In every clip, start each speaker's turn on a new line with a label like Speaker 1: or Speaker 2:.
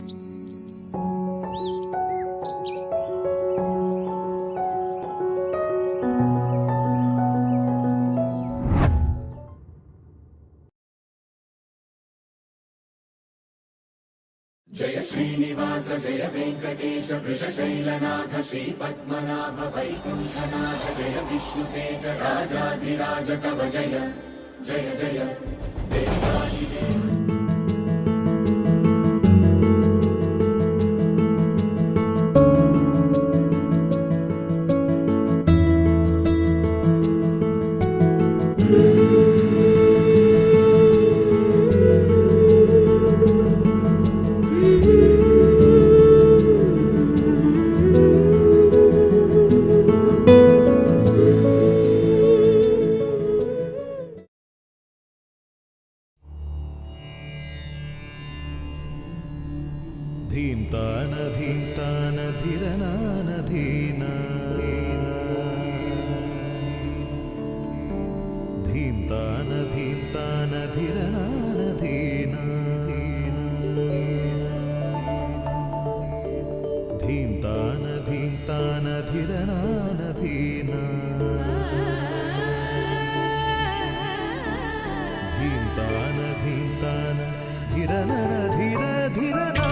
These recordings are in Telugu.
Speaker 1: జయ శ్రీనివాస జయ వెంకటేశ వృషశైలనాథ శ్రీ పద్మనాభ వైకుంఠనాథ జయ విష్ణుతేజ రాజాధిరాజ కవ జయ జయ జయ దేవాదిదేవ.
Speaker 2: ధీంతాన ధీంతాన ధిరనాన ధీనా ధీంతాన ధీంతాన ధిరనాన ధీనా ధీంతాన ధీంతాన ధిరనాన ధీనా ధీంతాన ధీంతాన ధిరనన ధిర ధిరనా.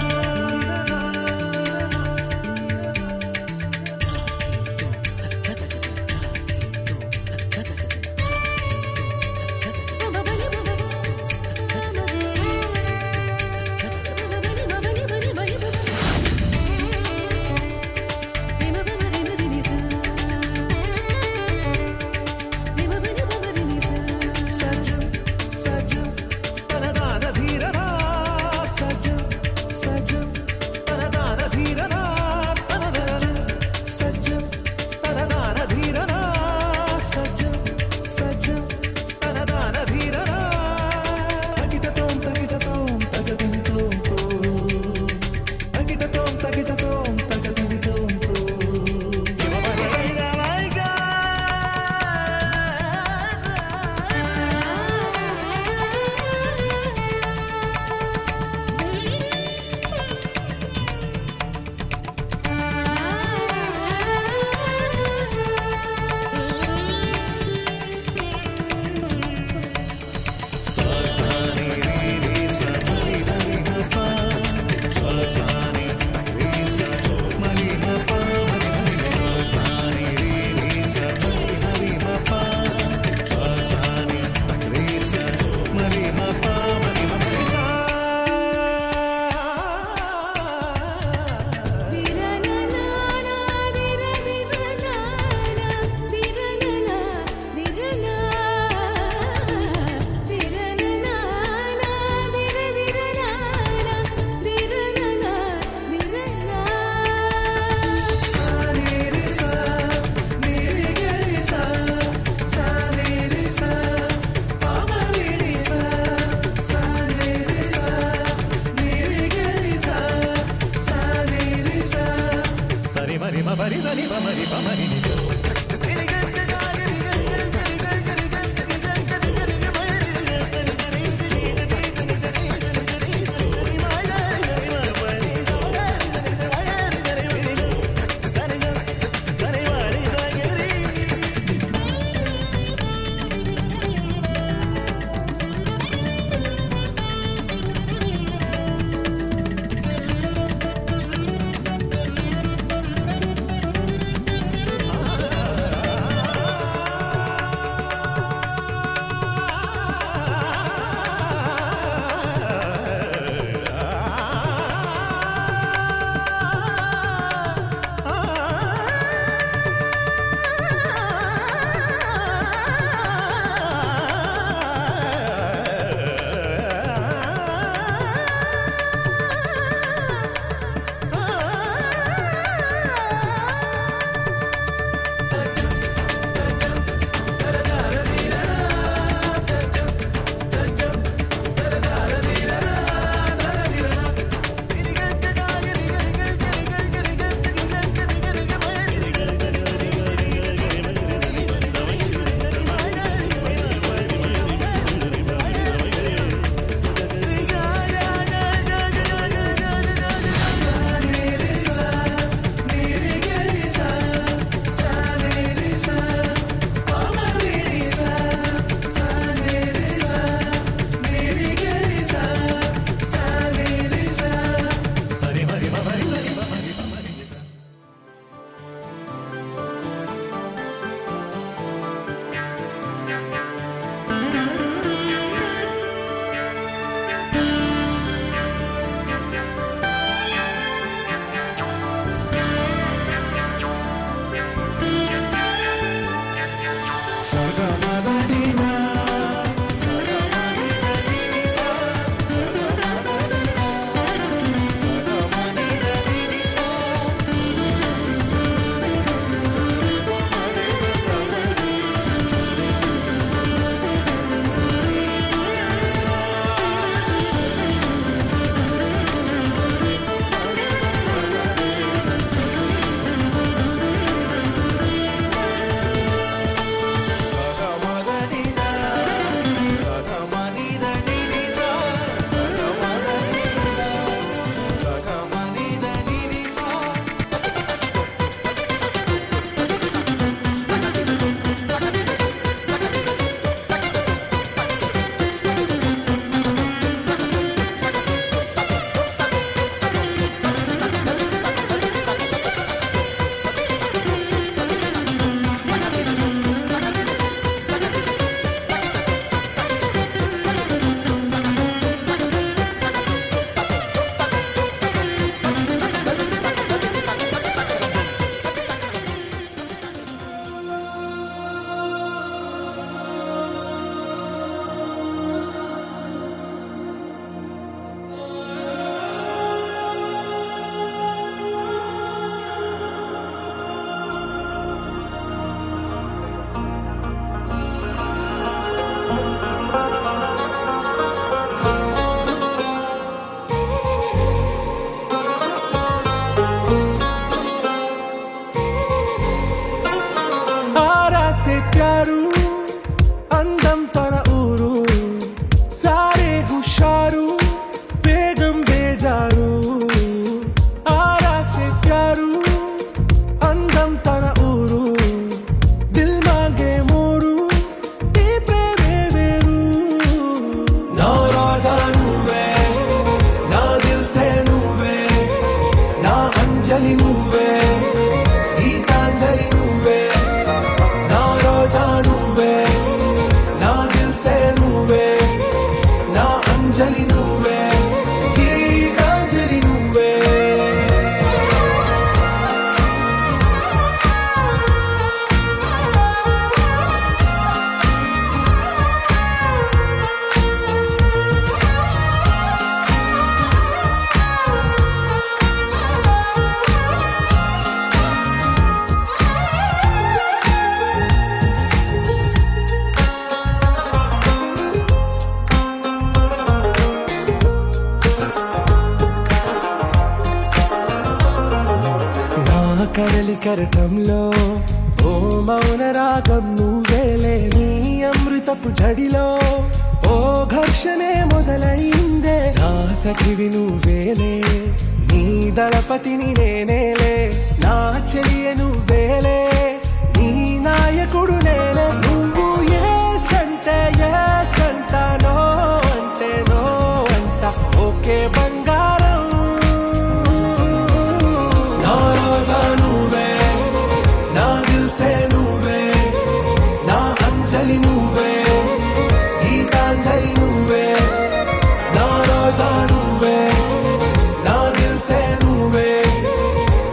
Speaker 3: కడలి కరటంలో ఓ మౌన రాగం నువ్వేలే, నీ అమృతపు జడిలో ఓ ఘర్షణే మొదలైందే, నా సఖివి నువ్వేలే, నీ దళపతిని నేనేలే, నా చెలియ నువ్వేలే, నీ నాయకుడు నేనే. నువ్వు ఏ సంట నో అంటే నో అంట, ఓకే బంగారం. నా రోజా నువ్వే, నా దిల్సే నువ్వే, నా అంజలి నువ్వే, గీతాంజలి నువ్వే. నా రోజా నువ్వే, నా దిల్సే నువ్వే,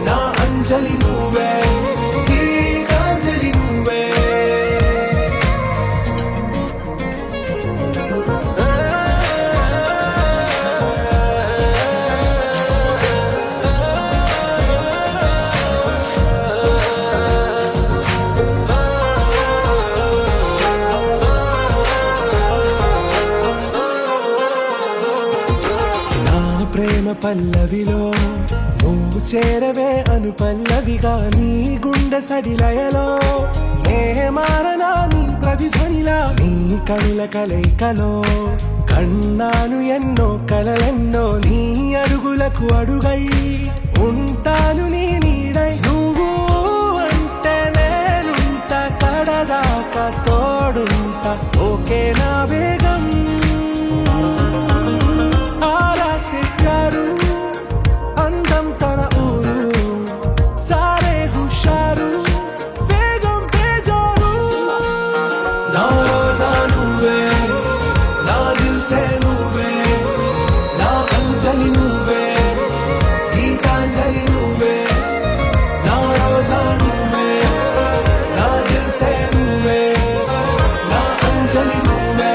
Speaker 3: నా అంజలి నువ్వే, గీతాంజలి నువ్వే. నా ప్రేమ పల్లవిలో నువ్వు చేరవే అను పల్లవిగా, నీ గుండె సడిలయలో నే మారనా నీ ప్రతిధ్వనిలా, నీ కనుల కలయికలో కన్నాను ఎన్నో కలలెన్నో, నీ అడుగులకు అడుగై ఉంటాను నీ నీడై. నువ్వు అంటే నేనుంట కడదాకా తోడుంట, ఓకే నా బేగం. ఆరాసే ప్యారు అందం తన ఊరు, సారే హుషారు బేగం బేజారు. నా రోజా నువ్వే, నా దిల్సే నువ్వే, నా అంజలి నువ్వే, గీతాంజలి నువ్వే. నా రోజా నువ్వే, నా దిల్సే నువ్వే, నా అంజలి నువ్వే.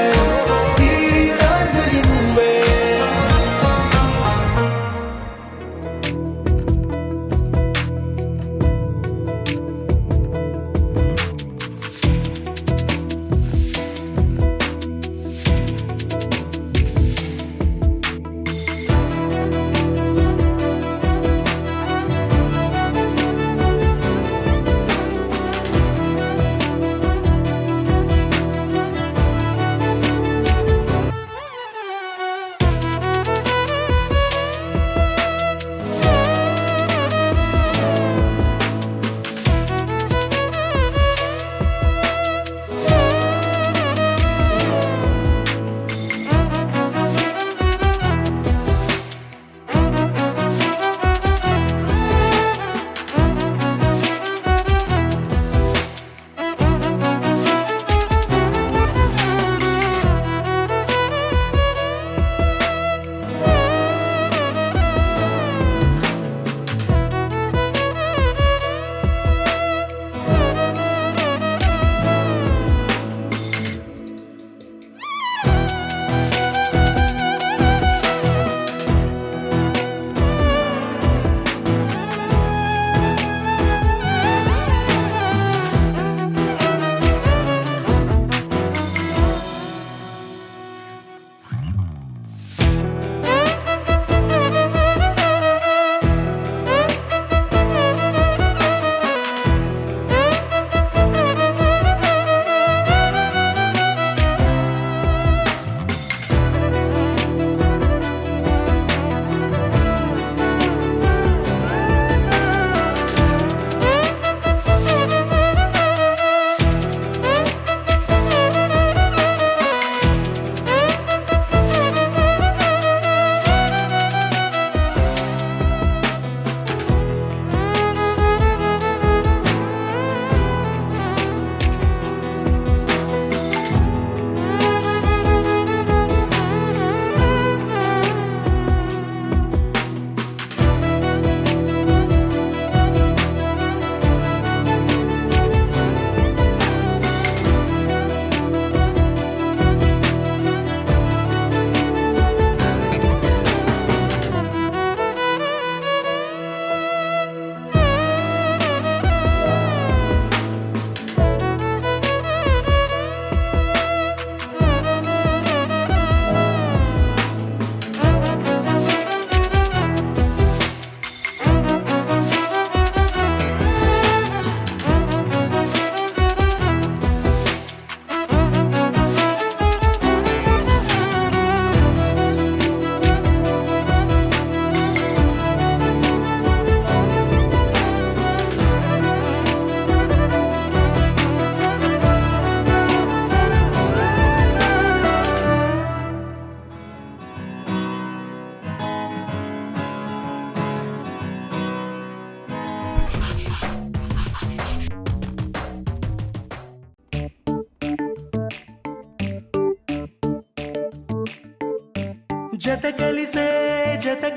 Speaker 3: జత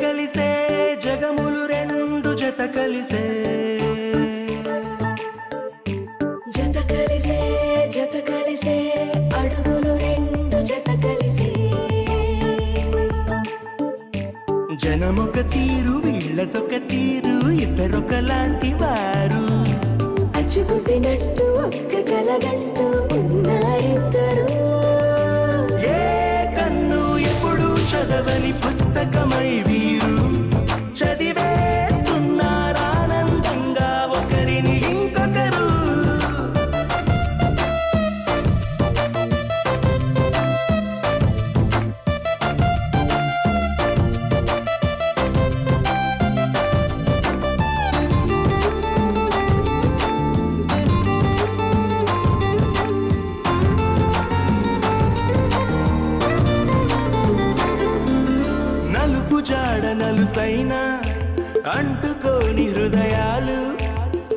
Speaker 3: కలిసే జగములు రెండు జత కలిసే
Speaker 4: జత కలిసే అడుగులు రెండు జత కలిసే
Speaker 3: జనమొక తీరు వీళ్ళతొక తీరు ఇద్దరొకలాంటి వారు
Speaker 4: అచ్చుకుతినట్టు ఒక్క కలగంటూ ఉన్నారిద్దరు
Speaker 3: ఏ కన్ను ఎప్పుడు చదవని పుస్తకమై వీరు చదివేస్తున్నారానందంగా ఒకరిని ఇంకొకరు నలుపు జాడ నలుసైన అంటుకోని హృదయాలు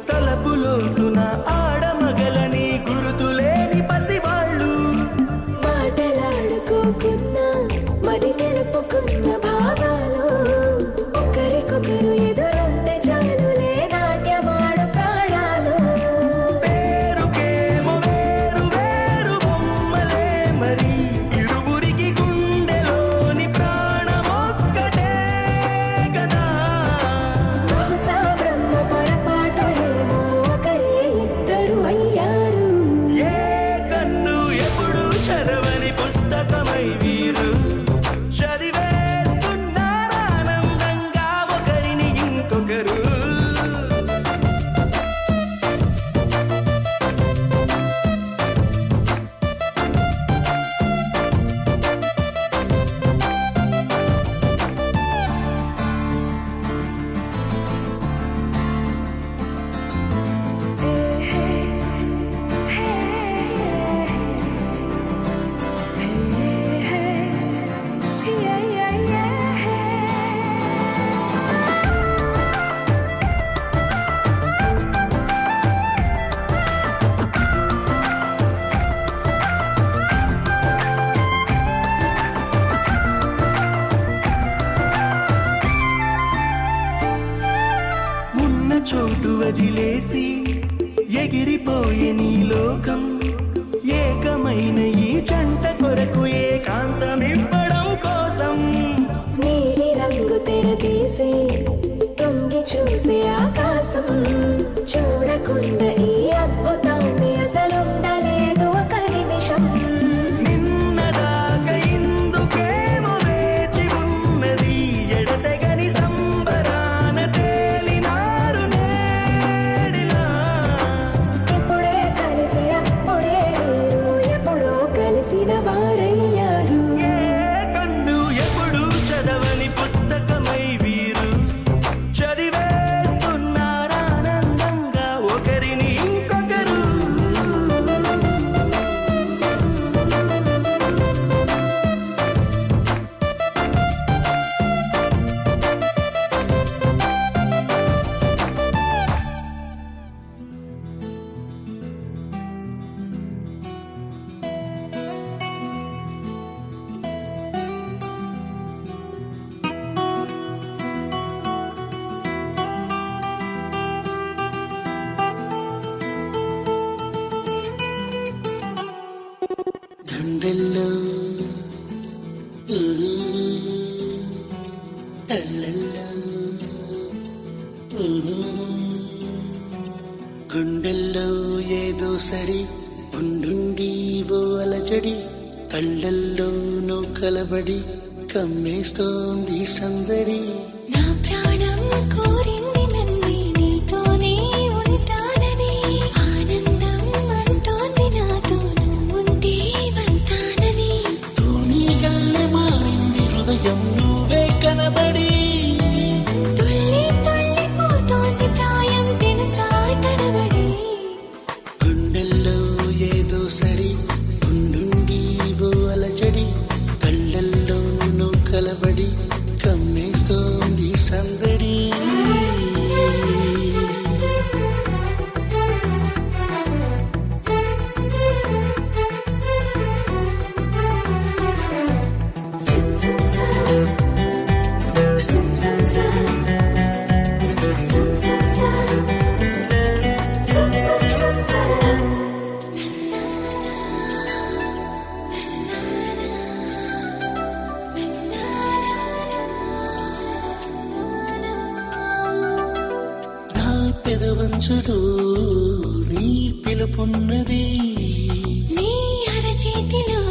Speaker 3: తలపులోతున ఆడమగలని గురుతులేని పసివాళ్ళు
Speaker 4: మాటలాడుకోకున్నా మరి తెలుపుకున్న భావాలు ఒకరికొకరు ఎదురుంటే చాలులే నాట్యమాడు ప్రాణాలు
Speaker 3: పేరుకేమో వేరు వేరు బొమ్మలే మరి ఇరువురికి గుండెలోని ప్రాణమొక్కటే కదా
Speaker 4: బహుశా బ్రహ్మ పొరపాటు ఏమో ఒకరే ఇద్దరు అయ్యారు
Speaker 3: ఏ కన్ను ఎప్పుడు చదవని పుస్తకమై వీరు చదివేస్తున్నారానందంగా ఒకరిని ఇంకొకరు ఉన్న చోటు వదిలేసి ఎగిరిపోయే నీ లోకం ఏకమైన ఈ జంట కొరకు ఏకాంతమివ్వడం కోసం
Speaker 4: నీలి రంగు తెరదీసి తొంగి చూసే ఆకాశం చూడకుండా ఈ అద్భుతాన్ని అసలుండలేదు ఒక నిమిషం
Speaker 3: నిన్నదాకా ఇందుకేమో వేచి ఉన్నది ఎడతెగని సంబరాన తేలినారు నేడిలా
Speaker 4: ఇప్పుడే కలిసి అప్పుడే వీరు ఎప్పుడో కలిసిన వారయ్యారు
Speaker 3: ఏ కన్ను ఎప్పుడు చదవని పుస్తకమై వీరు చదివేస్తున్నారానందంగా ఒకరిని ఇంకొకరు
Speaker 5: గుండెల్లో అల్లల్లో గుండెల్లో ఏదో సడి ఉండుండి ఓ అలజడి కళ్ళల్లో నో కలబడి కమ్మేస్తోంది సందడి
Speaker 4: నా ప్రాణం కోరింది నన్నే నీతోనే ఉంటానని ఆనందం అంటోంది నాతో నువ్వుంటే వస్తానని
Speaker 5: తూనీగల్లె మారింది హృదయం నువ్వే కనబడి
Speaker 4: తుళ్ళి తుళ్ళిపోతోంది ప్రాయం తెలుసా తడబడి
Speaker 5: గుండెల్లో ఏదో సడి ఉండుండి ఓ అలజడి కళ్ళల్లో నో కలబడి కమ్మేస్తోంది సందడి మనసులో నీ పిలుపున్నది.
Speaker 4: నీ అరచేతిలో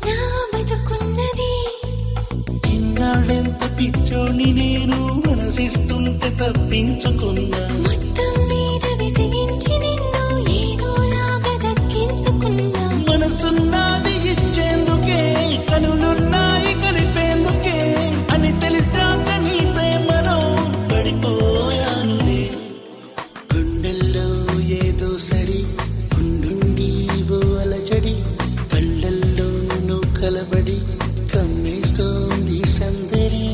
Speaker 4: నా బతుకున్నది.
Speaker 5: ఇన్నాళ్ళెంత పిచ్చోని నేను మనసిస్తుంటే తప్పించుకున్నా.
Speaker 4: మొత్తం మీద విసిగించి నిన్ను ఏదోలాగా దక్కించుకున్నా.
Speaker 5: మనసున్నది ఇచ్చేందుకే, కనులున్నాయి కలిపేందుకే అని తెలిసాక నీ ప్రేమలో పడిపోయానులే. గుండెల్లో ఏదో సడి, గుండుండి ఓ అలజడి, కళ్ళల్లో నువ్వు కలబడి కమ్మేస్తోంది సందడి.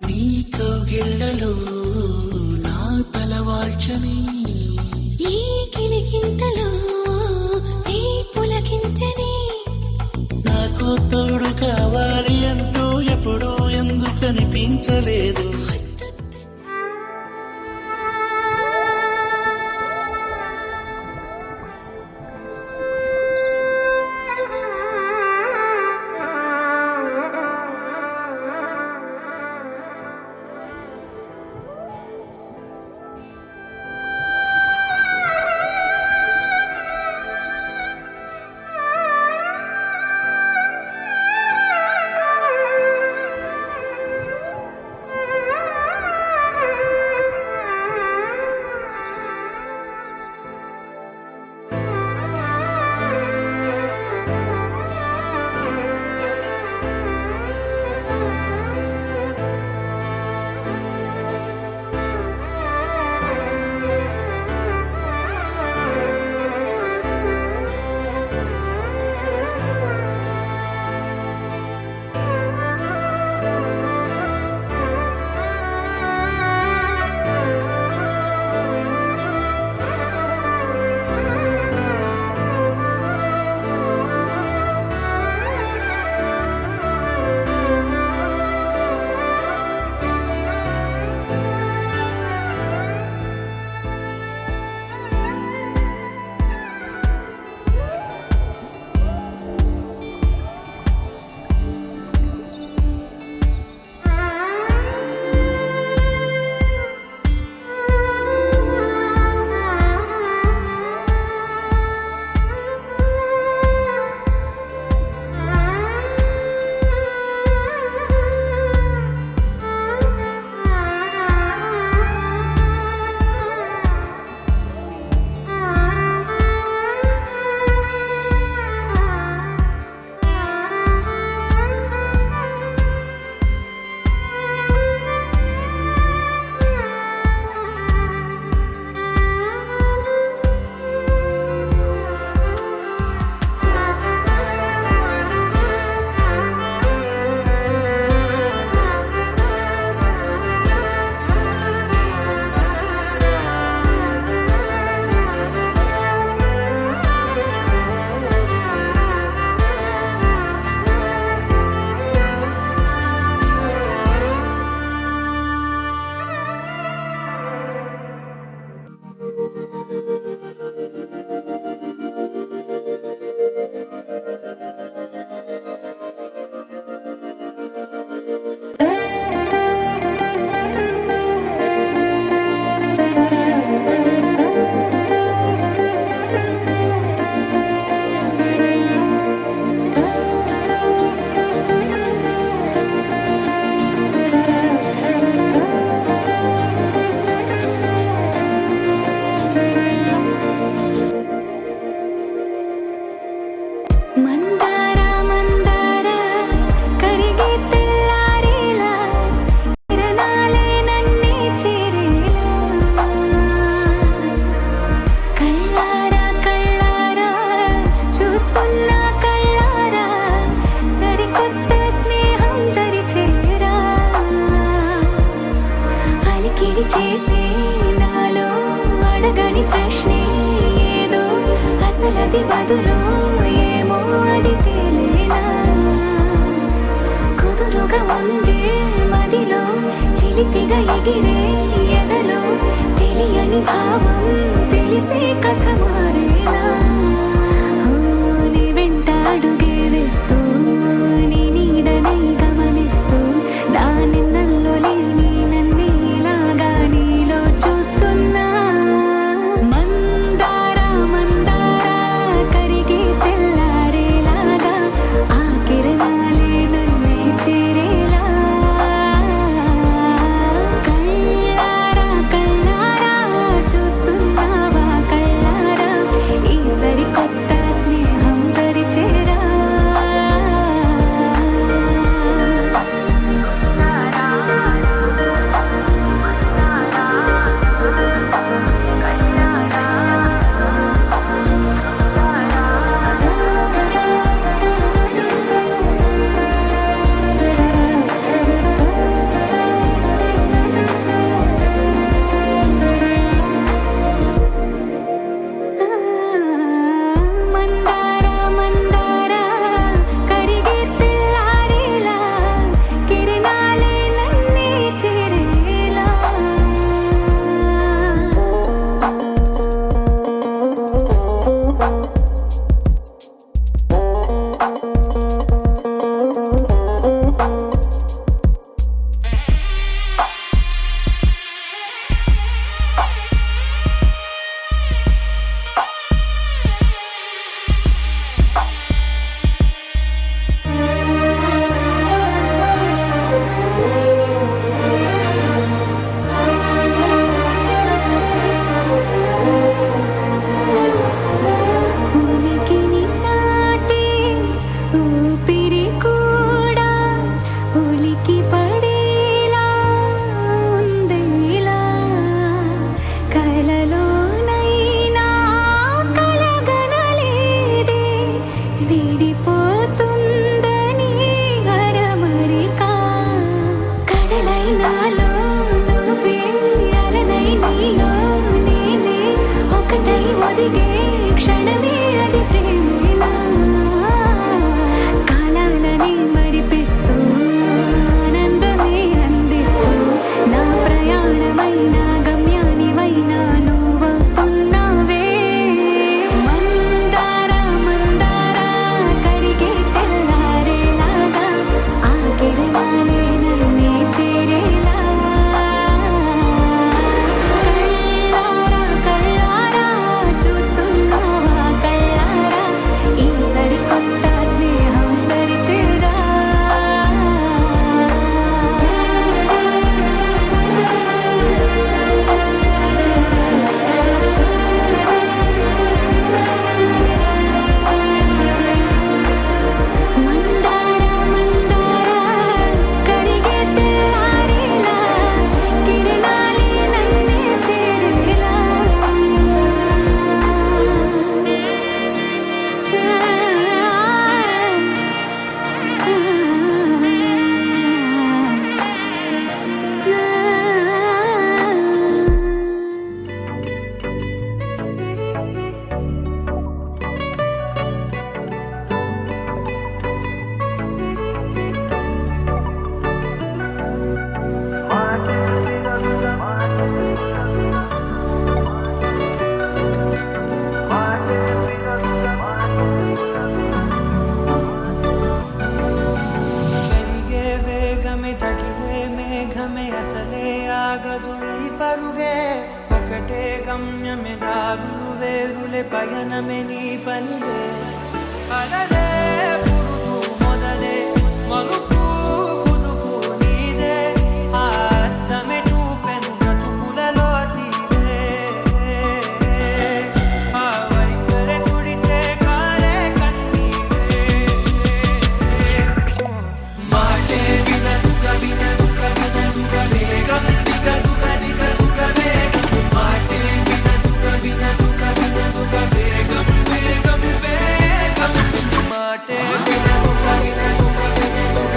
Speaker 5: నీ కౌగిళ్ళలో నా తలవాల్చని,
Speaker 4: ఈ కిలికింతలో నీ పులకించని.
Speaker 5: నాకు తోడు కావాలి అంటూ ఎప్పుడూ ఎందుకు అనిపించలేదు.
Speaker 4: అది బదులు ఏమో అది తేలేనా కుదురుగా ఉండే మదిలో చిలిపిగా ఎగిరే ఎదలో తెలియని భావం తెలిసే కథ మారేనా నీ వెంట అడుగే వేస్తూ నీ నీడనై గమనిస్తూ నా నిన్నల్లో లేని నన్నే ఇలాగా నీలో చూస్తున్నా మందార మందార కరిగే తెల్లారేలాగా ఆ కిరణాలే నన్నే చేరేలా కళ్ళారా కళ్ళారా చూస్తున్నావా కళ్ళారా ఈ సరికొత్త స్నేహం పరిచేరా మందార మందార కరిగే తెల్లారేలా కిరణాలే నన్నే చేరేలా ఉనికిని చాటే ఊపిరి కూడా ఉలికి పడేలా ఉందిలా కలలోనైనా కలగనలేదే విడిపోతుందని అరమరిక కడలైనాలో నువ్వే అలనై నీలో నేనే ఒకటై ఒదిగే క్షణమే అది ప్రేమేనా కాలాలని మరిపిస్తూ ఆనందమే అందిస్తూ నా ప్రయాణమైన గమ్యానివైన నువ్వవుతున్నావే మందార మందార కరిగే తెల్లారేలాగా ఆ కిరణాలే నన్నే చేరేలా కళ్ళారా కళ్ళారా చూస్తున్నావా కళ్ళారా ఈ సరికొత్త స్నేహం పరిచేరా మందార మందార కరిగే తెల్లారేలా కిరణాలే నన్నే చేరేలా
Speaker 6: పెరిగే వేగమే తగిలే మేఘమే అసలే ఆగదు ఈ పరుగే ఒకటే గమ్యమే దారులు వేరులే పయనమే నీ పనిలే అలలే పురుగు మొదలే మలుపు కుదుపు నీదే ఆ అద్దమే చూపెను బ్రతుకులలో తీరే ఆ వైఖరే తుడిచే కాలే కన్నీరే మాటే వినదుక వినదుక వినదుక వేగం దిగదుక దిగదుక వేగం మాటే వినదుక వినదుక వినదుక వేగం వేగం వేగం మాటే వినదుక వినదుక వినదుక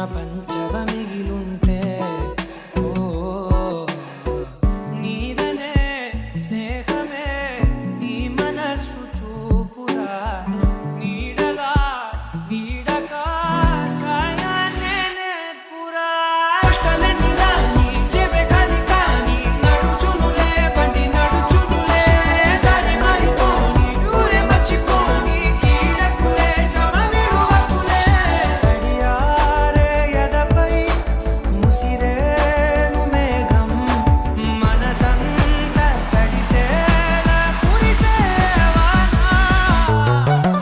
Speaker 6: పంచవ మిగిలుంటే ఓ నీదనే స్నేహమే నీ మనస్సు చూపురా నీడలా వీడక సాయాన్నే నేర్పురా కష్టలన్నీ రాని చెవె కాని కాని నడుచునులే బండి నడుచునులే దారి మారిపోని ఊరే మర్చిపోని కీడకులే శ్రమ విడువకులే తడియారే ఎదపై ముసిరేను మేఘం మనసంతా తడిసేలా కురిసేవానా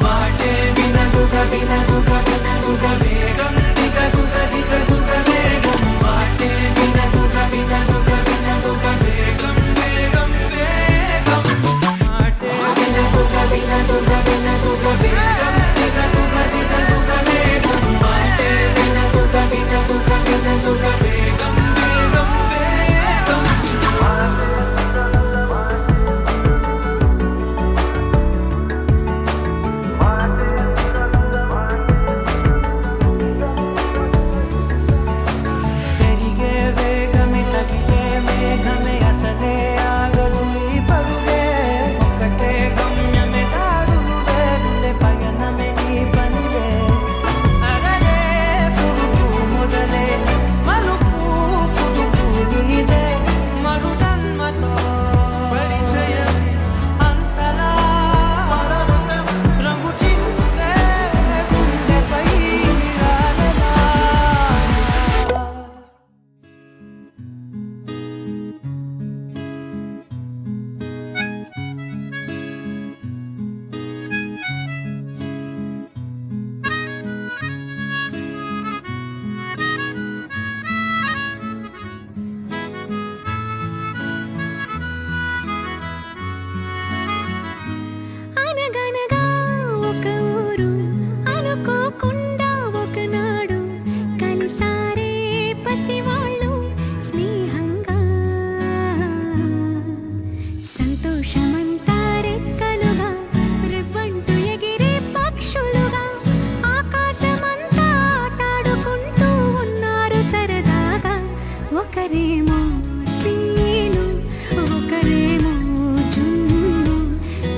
Speaker 6: మాటే వినదుగ వినదుగ వినదుగ వేగం దిగదుగ దిగదుగ వేగం మాటే వినదుగ వినదుగ వినదుగ వేగం వేగం వేగం మాటే వినదుగ వినదుగ వినదుగ వేగం దిగదుగ దిగదుగ వేగం మాటే వినదుగ వినదుగ వినదుగ వేగం వేగం వేగం పెరిగే వేగమే తగిలే మేఘమే అసలే ఆగదు ఈ పరుగే ఒకటే గమ్యమే దారులు వేగులే పయనమే నీ పనిలే అరరే పురుగు మొదలే మలుపు పుదుపు నీదే మరు జన్మతో పరిచయం అంతలా రంగు చిందే గుండెపై రాలలా
Speaker 4: అనగనగా ఒక ఊరు అనుకోకుండా ఒకనాడు కలిసారే పసివాళ్ళు స్నేహంగా సంతోషమంతా రెక్కలుగా రెవ్వంటూ ఎగిరే పక్షులుగా ఆకాశమంతా ఆటాడుకుంటూ ఉన్నారు సరదాగా ఒకరేమో సీను ఒకరేమో జున్ను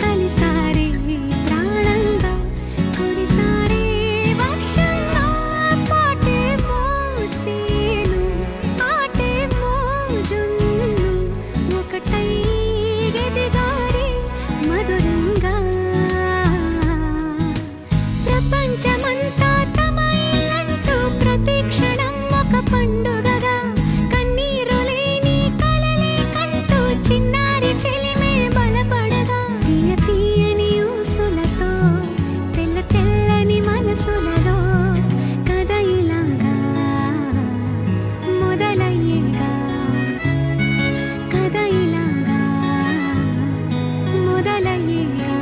Speaker 4: కలిసారే ప్రాణంగా కురిసారే వర్షంగా పాటేమో సీను ఆటేమో జున్ను ఒకటై ఎదిగారే మధురంగా ప్రపంచమంతా తమ ఇల్లంటూ ప్రతి క్షణం ఒక పండుగగా కన్నీరు లేని కలలే కంటూ చిన్నారి చెలిమే బలపడగా తీయ తీయని ఊసులతో తెల్ల తెల్లని మనసులలో కథ ఇలాగా మొదలయ్యేగా కథ ఇలాగా మొదలయ్యేగా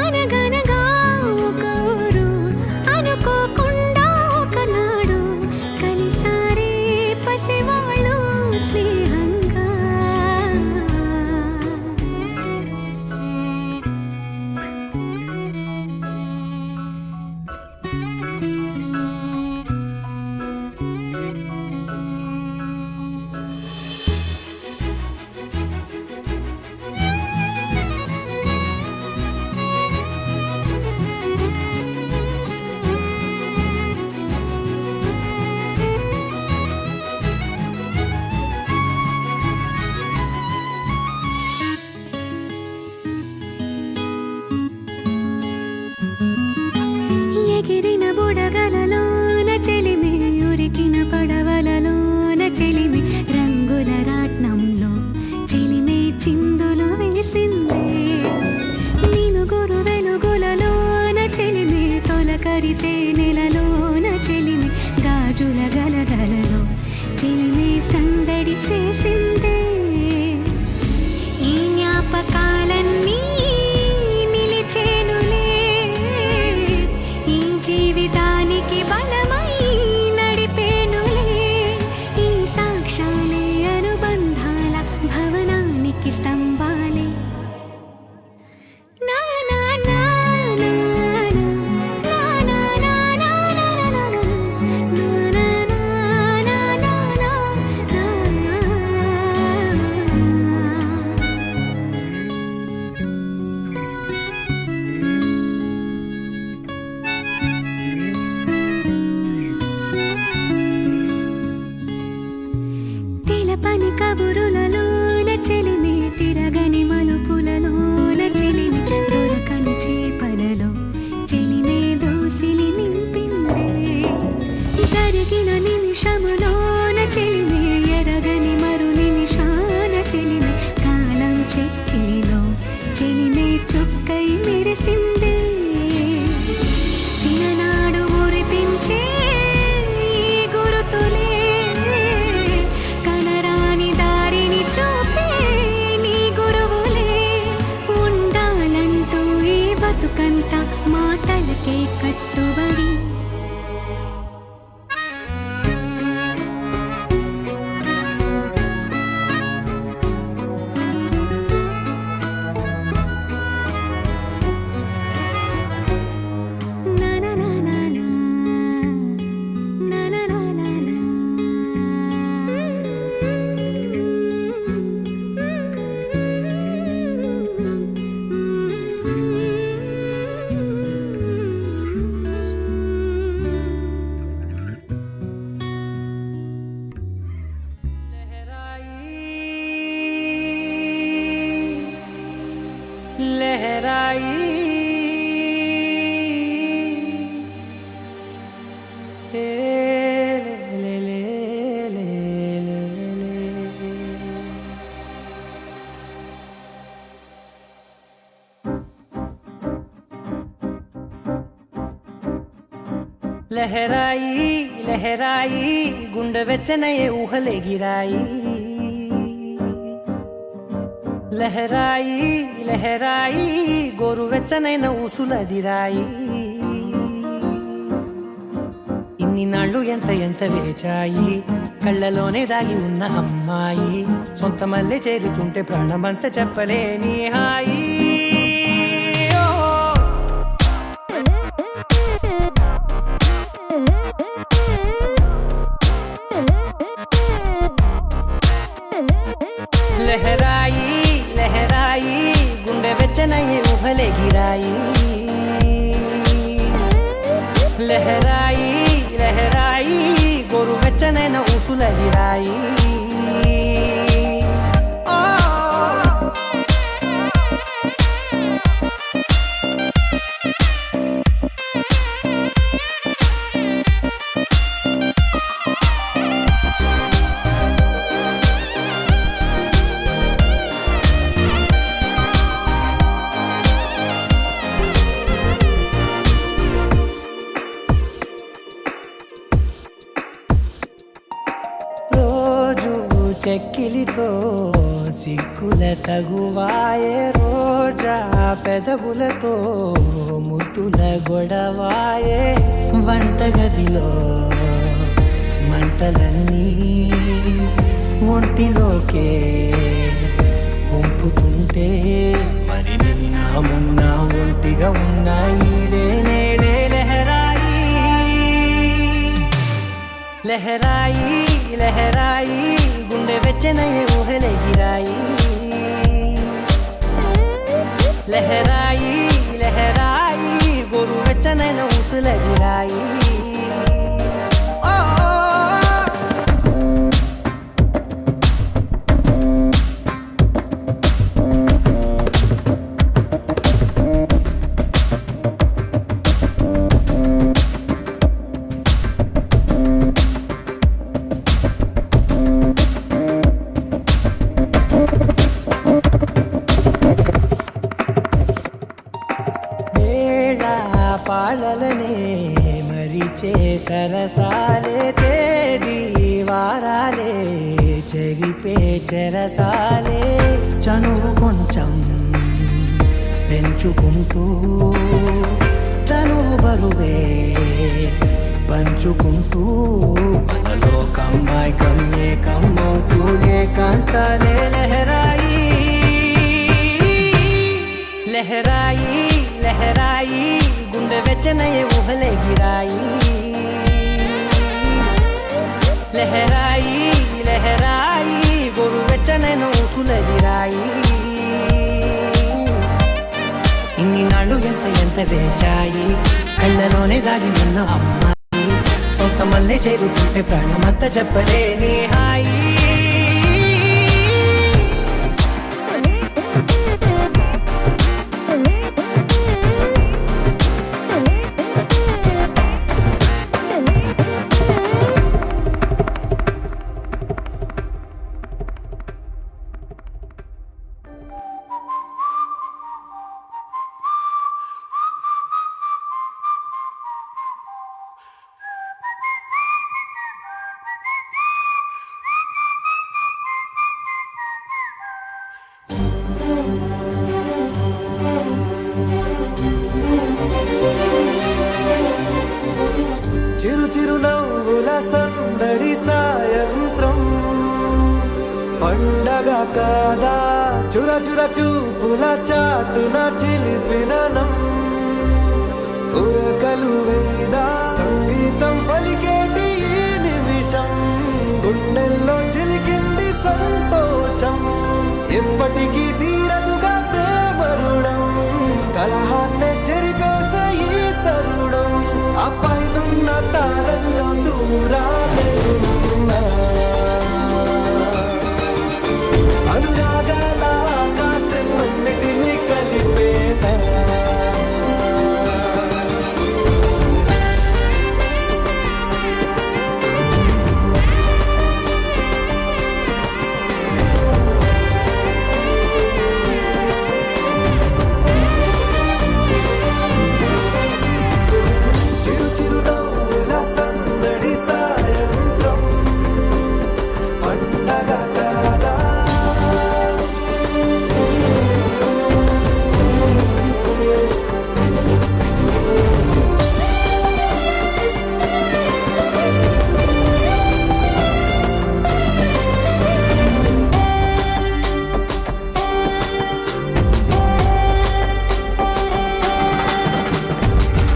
Speaker 4: అనగనగా ఒక ఊరు అనుకోకుండా ఒకనాడు కలిసారే పసివాళ్ళు స్నేహంగా ఎగిరిన బుడగలలోన చెలిమి ఉరికిన పడవలలోన చెలిమి రంగుల రాట్నంలో చెలిమే చిందులు వేసిందే మినుగురు వెలుగులలోన చెలిమి తొలకరితే నెలలోన చెలిమి గాజుల గలగలలో చెలిమే సందడి చేసిందే ఈ జ్ఞాపకాలన్నీ నిలిచేనులే ఈ జీవితానికి బలమై నడిపేనులే ఈ సాక్ష్యాలే అనుబంధాల భవనానికి స్తంభాలే నా నా నా నా నా నా నా నా నా నా నా నిమిషములోన చెలిమే ఎరగని మరు నిమిషాన చెలిమే కాలం చెక్కిలో చెలిమే చుక్కై మెరిసిందే చిన్ననాడు మురిపించే ఈ గురుతులే కనరాని దారిని చూపే నీ గురువులే ఉండాలంటూ ఈ బతుకంతా మాటలకే కట్టుబడి
Speaker 6: लहराई ए ले ले ले ले ले लहराई लहराई गुंड వెచ్చనయే ఊహలే గిరాయి లహరాయి లహరాయి గోరువెచ్చనైన ఊసులదిరాయి ఇన్ని నాళ్ళు ఎంత ఎంత వేచాయి కళ్ళలోనే దాగి ఉన్న అమ్మాయి సొంత మల్లె చేరుతుంటే ప్రాణమంత చెప్పలేని హాయి లహరాయి లహరాయి గుండె వెచ్చనయ్యే ఊహలే గిరాయి లహరాయి లహరాయి గోరు వెచ్చనైన ఊసులదిరాయి చెక్కిలితో సిగ్గుల తగువాయే రోజా పెదవులతో ముద్దుల గొడవాయే వంటగదిలో మంటలన్నీ ఒంటిలోకే వంపుతుంటే మరి నిన్న మొన్న ఒంటిగా ఉన్నాయి నేడే లహరాయి లహరాయి లహరాయి గుండె వెచ్చనయ్యే ఊహలే గిరాయి లహరాయి లహరాయి గోరు వెచ్చనైన ఊసులదిరాయి పాలలనే మరిచే సరసాలే తేదీ వారాలే చెరిపే చెరసాలే చనువు కొంచెం పెంచుకుంటూ తనువు బరువే పంచుకుంటూ మనలో కమ్మాయి కమ్మే కమ్మవుతూ ఏకాంతాలే లహరాయి లహరాయి లహరాయి గుండె వెచ్చనయ్యే ఊహలే గిరాయి లహరాయి లహరాయి గోరు వెచ్చనైన ఊసులదిరాయి ఇన్ని నాళ్ళు ఎంత ఎంత వేచాయి కళ్ళలోనే దాగి ఉన్న అమ్మాయి సొంత మల్లె చేరుతుంటే ప్రాణమంతా చెప్పలేని హాయి
Speaker 3: చిరు చిరు నవ్వుల సందడి సాయంత్రం పండగ కాదా చుర చుర చూపుల చాటున చిలిపిననం ఉరకలు వేదా సంగీతం పలికేటి ఈ నిమిషం గుండెల్లో చిలికింది సంతోషం ఎప్పటికీ తీరదుగా ప్రేమ రుణం కలహాన్నే చెరిపేసే ఈ తరుణం ఆ పైనున్న తారల్లో దూరాలే ఉన్నా. అనురాగాల ఆకాశం అన్నిటినీ కలిపేనా చిరు చిరు నవ్వుల సందడి సాయంత్రం పండగ కాదా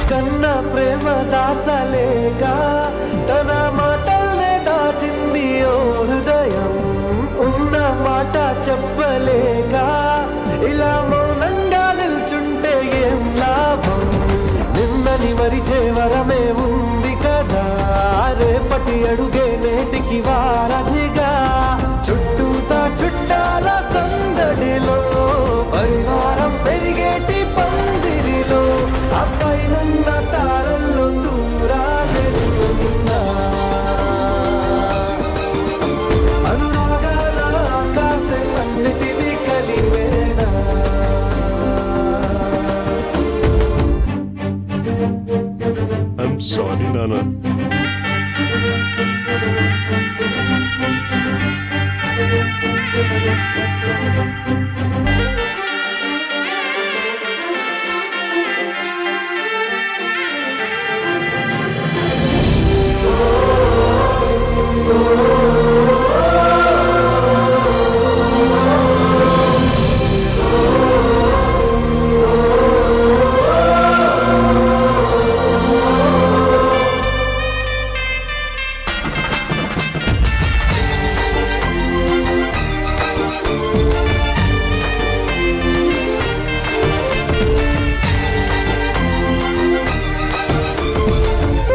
Speaker 3: కన్నా ప్రేమ దాచలేక తన మాటల్నే దాచింది ఓ హృదయం ఉన్న మాట చెప్పలేక ఇలా మౌనంగా నిల్చుంటే ఏం లాభం నిన్నని మరిచే వరమే ఉంది కదా రేపటి అడుగే నేటికి వారధిగా చుట్టూతా చుట్టాల సందడిలో పరివారం పెరిగేటి పందిరిలో అప్పైనున్న తారల్లో దూరాలెన్నున్నా అనురాగాల ఆకాశం అన్నిటినీ కలిపేనా
Speaker 2: ఐఎమ్ సారీ నాన్న.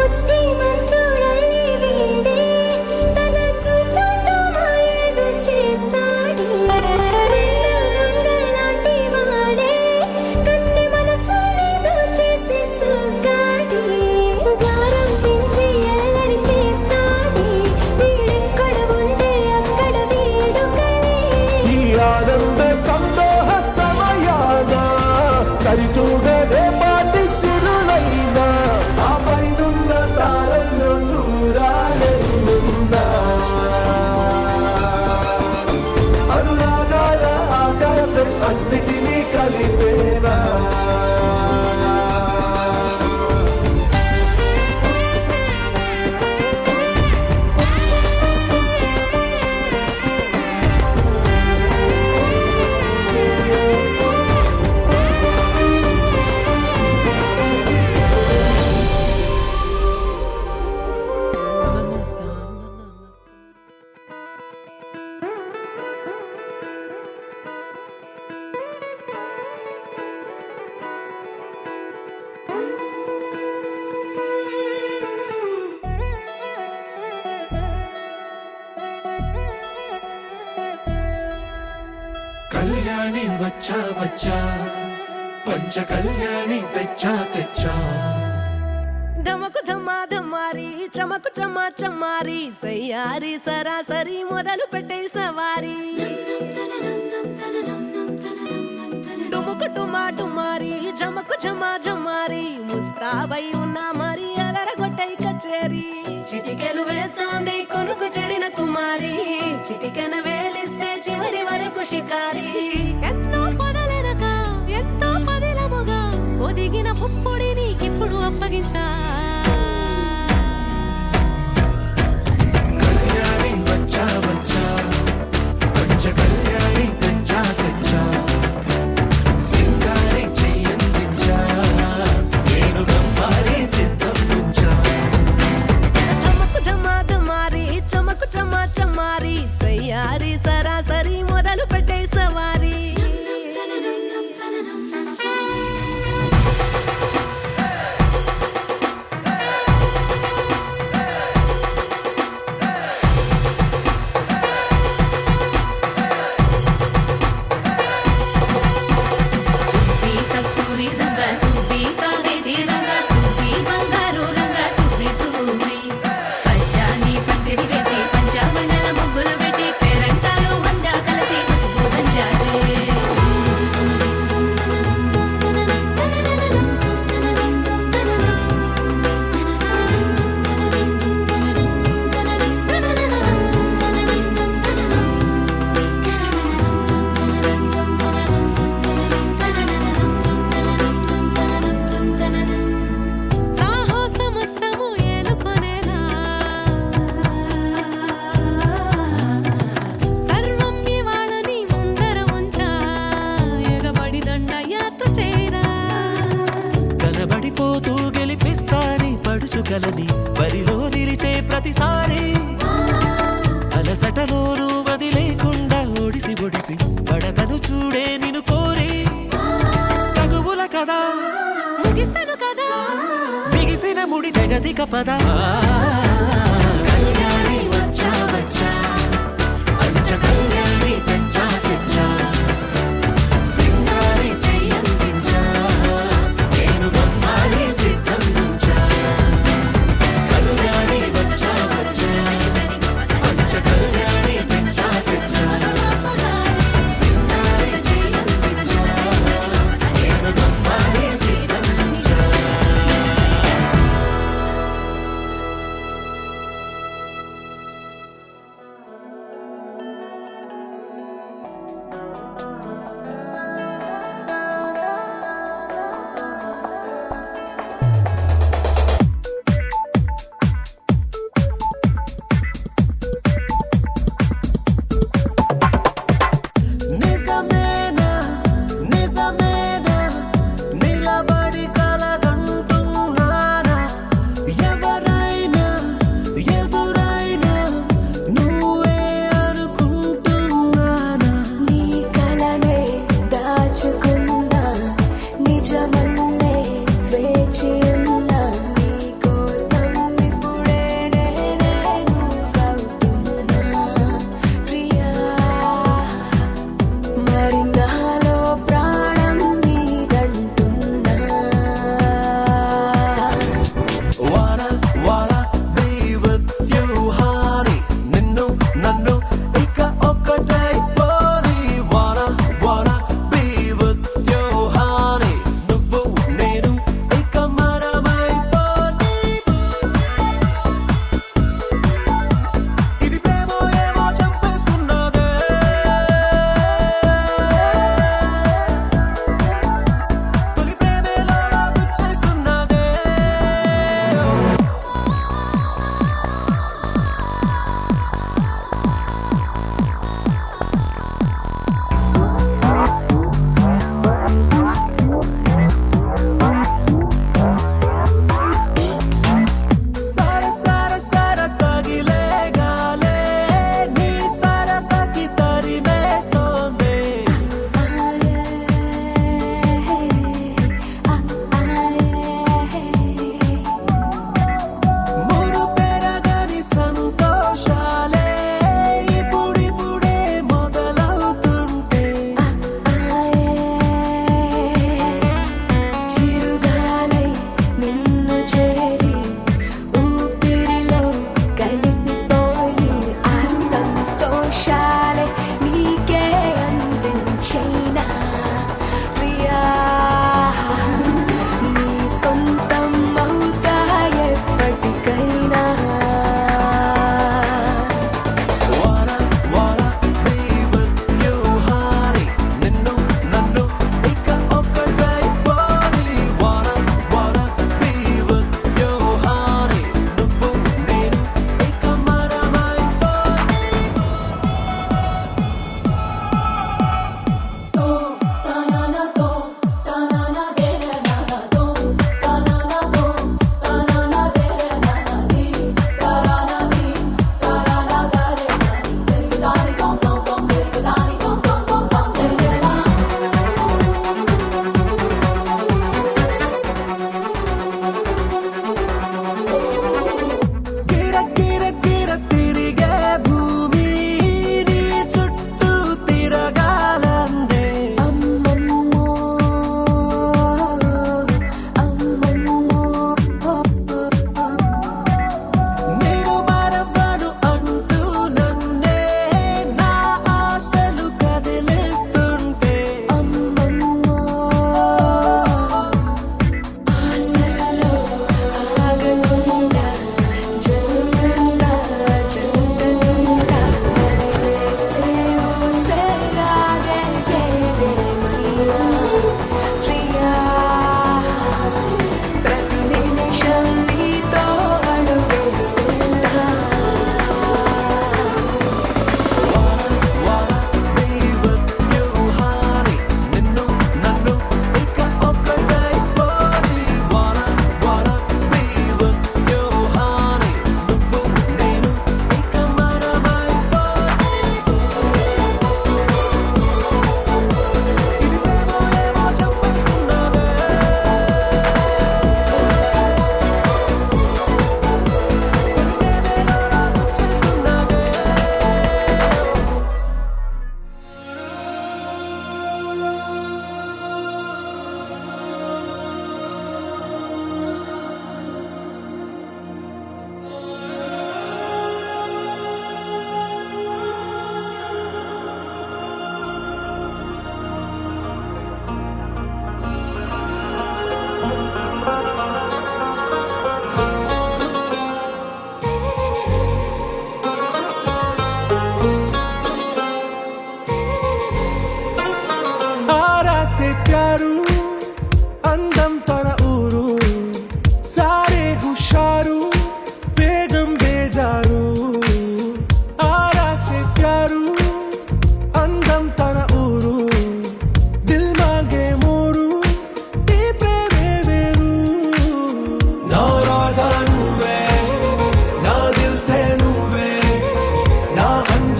Speaker 4: బుద్ధిమంతుడై వీడే తన చూపుతో మాయేదో చేస్తాడే వెన్న దొంగలాంటి వాడే కన్ని మనసులేదో చేసి సుగాడే గారం పెంచి అల్లరి చేస్తాడే వీడెక్కడ ఉంటే అక్కడ వేడుకలే
Speaker 3: ఈ ఆనంద సందోహ సమయాన సరితూగే రేపాటి సిరులైనా ఆ పైనున్న తారల్లో దూరాలెన్నున్నా అనురాగాల ఆకాశం అన్నిటినీ కలిపేనా
Speaker 1: కళ్యాణి వచ్చా వచ్చా పంచ కళ్యాణి తెచ్చా తెచ్చా
Speaker 7: ధమకు ధమా ధమారి చమకు చమా చమారి సయ్యారి సరాసరి మొదలు పెట్టే సవారి డుముకు టుమా టుమారి జమకు ఝమా ఝమారి ముస్తాబై ఉన్నా మరి అలరగొట్టై కచేరి చిటికెలు వేస్తోంది కొనుకు చెడిన కుమారి చిటికెన వేలిస్తే చివరి వరకు షికారి ఎన్నో పొదలెనక ఎంతో పదిలముగా ఒదిగిన పుప్పొడిని ఇప్పుడు అప్పగించా
Speaker 3: వేడుకలని బరిలో నిలిచే ప్రతిసారి అలసటలోనూ వదిలేకుండా ఒడిసి ఒడిసి పడతను చూడే నిన్ను కోరి తగువుల కదా
Speaker 7: ముగిసెను కదా
Speaker 3: బిగిసిన ముడి జగదిక పద కళ్యాణి వచ్చా వచ్చా పంచ కళ్యాణి తెచ్చా తెచ్చా సింగారి చెయ్యందించా నేను బొమ్మాలి సిద్ధందించా కళ్యాణి వచ్చా వచ్చా పంచ కళ్యాణి తెచ్చా తెచ్చా సింగారి చెయ్యందించా నేను బొమ్మాలి సిద్ధందించా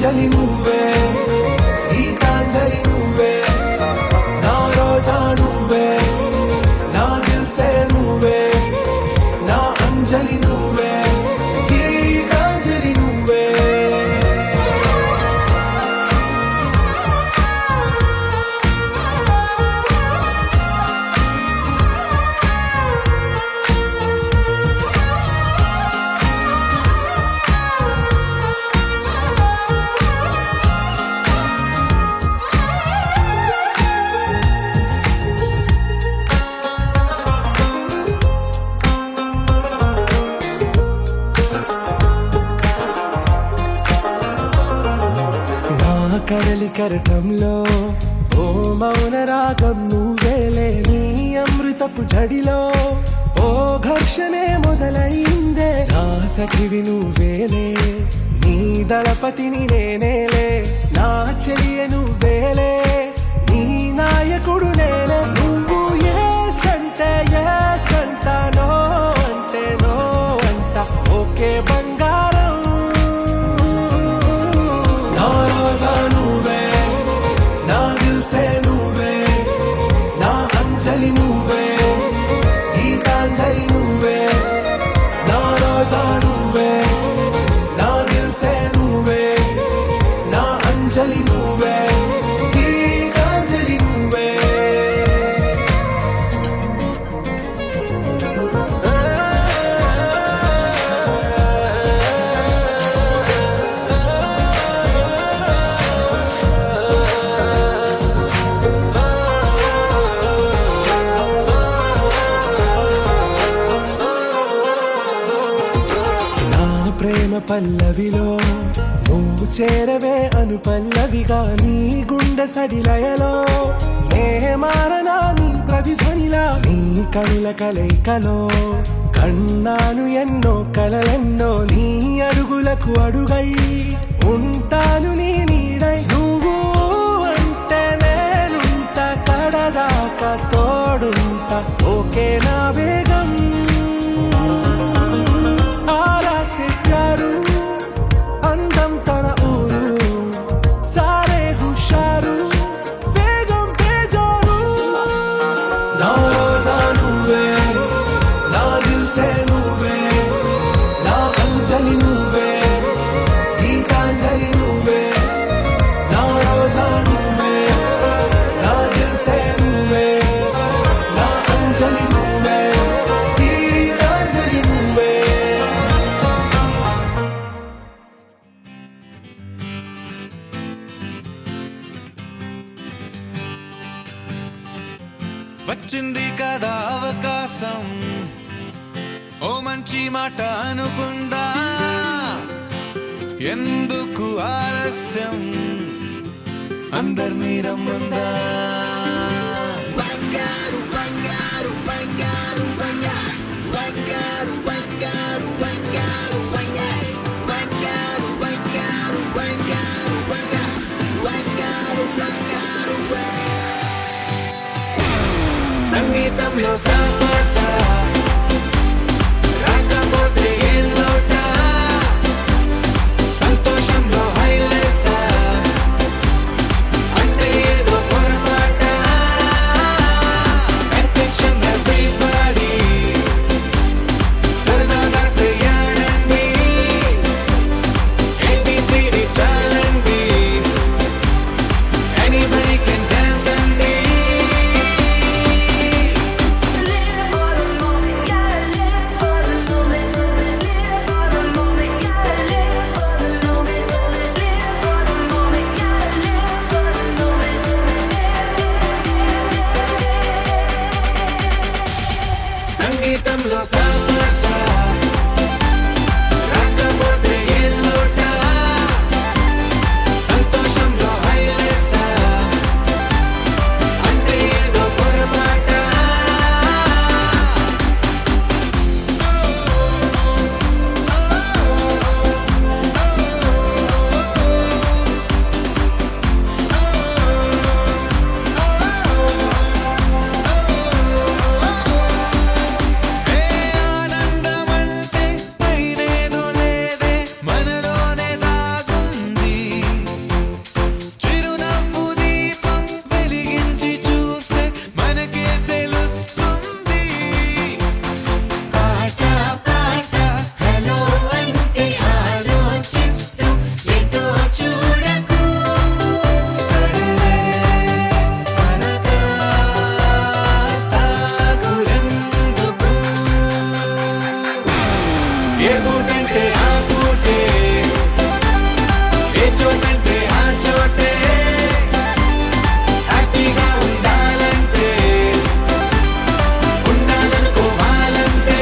Speaker 1: అంజలి నువ్వే గీతాంజలి నువ్వే నా రోజా నువ్వే నా దిల్సే నువ్వే నా అంజలి నువ్వే గీతాంజలి నువ్వే కడలి కరటంలో ఓ మౌన రాగం నువ్వేలే నీ అమృతపు జడిలో ఓ ఘర్షణే మొదలైందే నా సఖివి నువ్వేలే నీ దళపతిని నేనేలే నా చెలియ నువ్వేలే నీ నాయకుడు నేనే నువ్వు ఏ సంట నో అంటే నో అంట ఓకే బంగారం నా రోజా నువ్వే నా దిల్సే నువ్వే నా అంజలి నువ్వే గీతాంజలి నువ్వే నా రోజా నువ్వే నా దిల్సే నువ్వే నా అంజలి నువ్వే గీతాంజలి నువ్వే ప్రేమ పల్లవిలో నువ్వు చేరవే అను పల్లవిగా నీ గుండె సడిలయలో నే మారనా నీ ప్రతిధ్వనిలా నీ కనుల కలయికలో కన్నాను ఎన్నో కలలెన్నో నీ అడుగులకు అడుగై ఉంటాను నీ నీడై నువ్వు అంటే నేనుంట కడదాకా తోడుంట ఓకే నా వేగం అందం తన ఊరు సారే హుషారు వేగం పేజోరు నా రోజా నువ్వే నా దిల్సే నువ్వే నా అంజలి నువ్వే గీతాంజలి నువ్వే నా రోజా నువ్వే నా దిల్సే నువ్వే నా అంజలి నువ్వే గీతాంజలి నువ్వే
Speaker 8: వచ్చింది కదా అవకాశం ఓ మంచి మాట అనుకుందా ఎందుకు ఆలస్యం అందరు మీరమ్మందా బంగారు బంగారు బంగారు బంగారు బంగారు బంగారు బంగారు బంగారు బంగారు బంగారు బంగారు బంగారు సంగీతంలో సమస రాకపోతే ఏం లోట సంతోషంలో హైలెస్ అంటే ఏదో పొరపాట attention everybody సరదాగా చేయండి ABCD చాలండి anybody can dance అండి ఏ పూటంటే ఆ పూటే, ఏ చోటంటే ఆ చోటే, హ్యాపీగా ఉండాలంటే ఉండాలనుకోవాలంటే.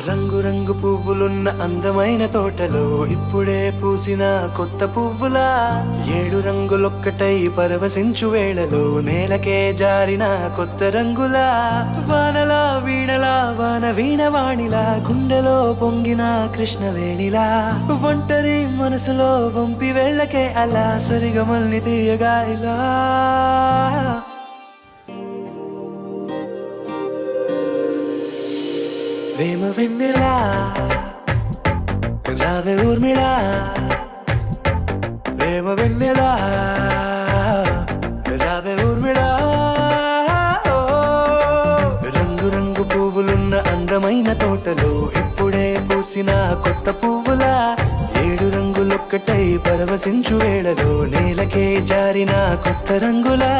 Speaker 1: రంగు రంగు పువ్వులున్న అందమైన తోటలో ఇప్పుడే పూసిన కొత్త పువ్వులా, 7 రంగులొక్కటై పరవశించు వేళలో నేలకే జారిన కొత్త రంగులా, వానలా వీణలా వాన వీణవాణిలా గుండెలో పొంగిన కృష్ణవేణిలా, ఒంటరి మనసులో వంపి వెళ్ళకే అలా సరిగమల్ని తీయగా ఇలా. ప్రేమ వెన్నెలా రావే ఊర్మిళా, ప్రేమ వెన్నెలా రావే ఊర్మిళా. ఓ, రంగు రంగు పువ్వులున్న అందమైన తోటలో ఇప్పుడే పూసిన కొత్త పువ్వులా, 7 రంగులొక్కటై పరవశించు వేళలో నేలకే జారిన కొత్త రంగులా.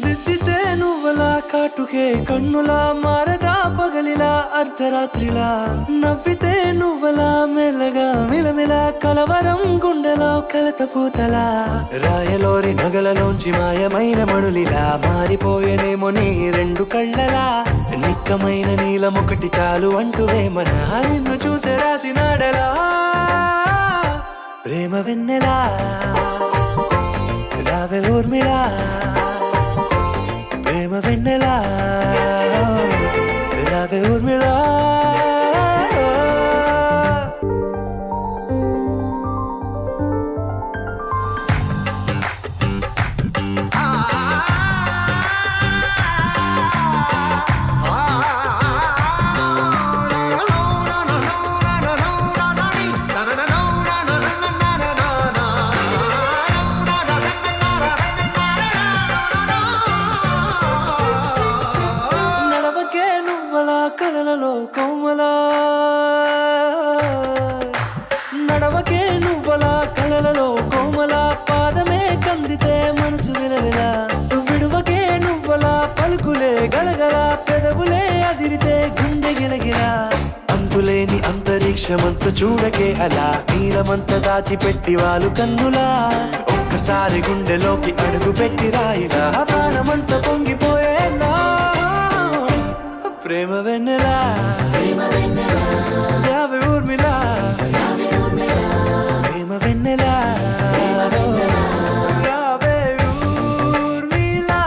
Speaker 1: దిద్దితే నువ్వలా కాటుకే కన్నులా మారదా పగలిలా అర్ధరాత్రిలా, నవ్వితే నువ్వలా మెల్లగా మిలమిలా కలవరం గుండెలో కలత పూతలా, రాయలోరి నగలలోంచి మాయమైన మణులిలా మారిపోయేనేమో నీ 2 కళ్ళలా, నిక్కమైన నీలమొకటి చాలు అంటూ వేమన నిన్ను చూసే రాసినాడలా. ప్రేమ వెన్నెలా రావే ఊర్మిళా, ప్రేమ వెన్నెలా రావే ఊర్మిళా. నడవకే నువ్వలా కలలలో కోమలా, నడవకే నువ్వలా కలలలో కోమలా, పాదమే కందితే మనసు విలవిలా, విడువకే నువ్వలా పలుకులే గలగల, పెదవులే అదిరితే గుండె గిలగిలా, అంతులేని అంతరిక్షమంత చూడకే అలా నీలమంత దాచిపెట్టి వాళ్ళు కన్నులా, ఒక్కసారి గుండెలోకి అడుగు పెట్టి రాయిలా ప్రాణమంత పొంగిపోయేలా. ప్రేమ వెన్నెలా రావే ఊర్మిళా, ప్రేమ వెన్నెలా రావే ఊర్మిళా.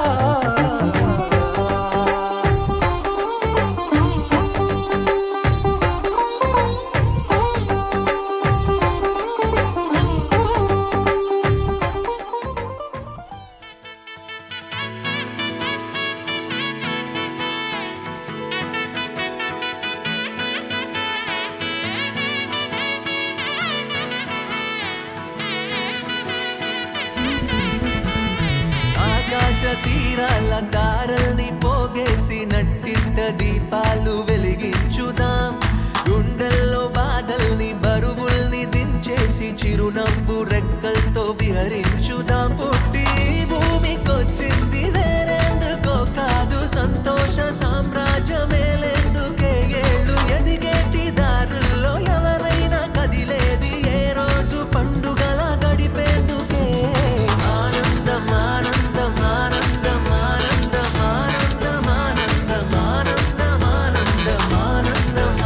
Speaker 9: ఆకాశ తీరాల తారల్ని పోగేసి నట్టింట దీపాలు వెలిగించుదాం, గుండెల్లో బాధల్ని బరువుల్ని దించేసి చిరునవ్వు రెక్కలతో విహరించుదాం. పుట్టి భూమికొచ్చింది వేరేందుకో కాదు, సంతోష సామ్రాజ్యమేలేందుకే, ఏళ్ళు ఎదిగేటి దారుల్లో ఎవరైనా కదిలేది ఏ రోజు పండుగల గడిపేందుకే. ఆనందం ఆనందం ఆనందం ఆనందం ఆనందం ఆనందం ఆనందం ఆనందం ఆనందం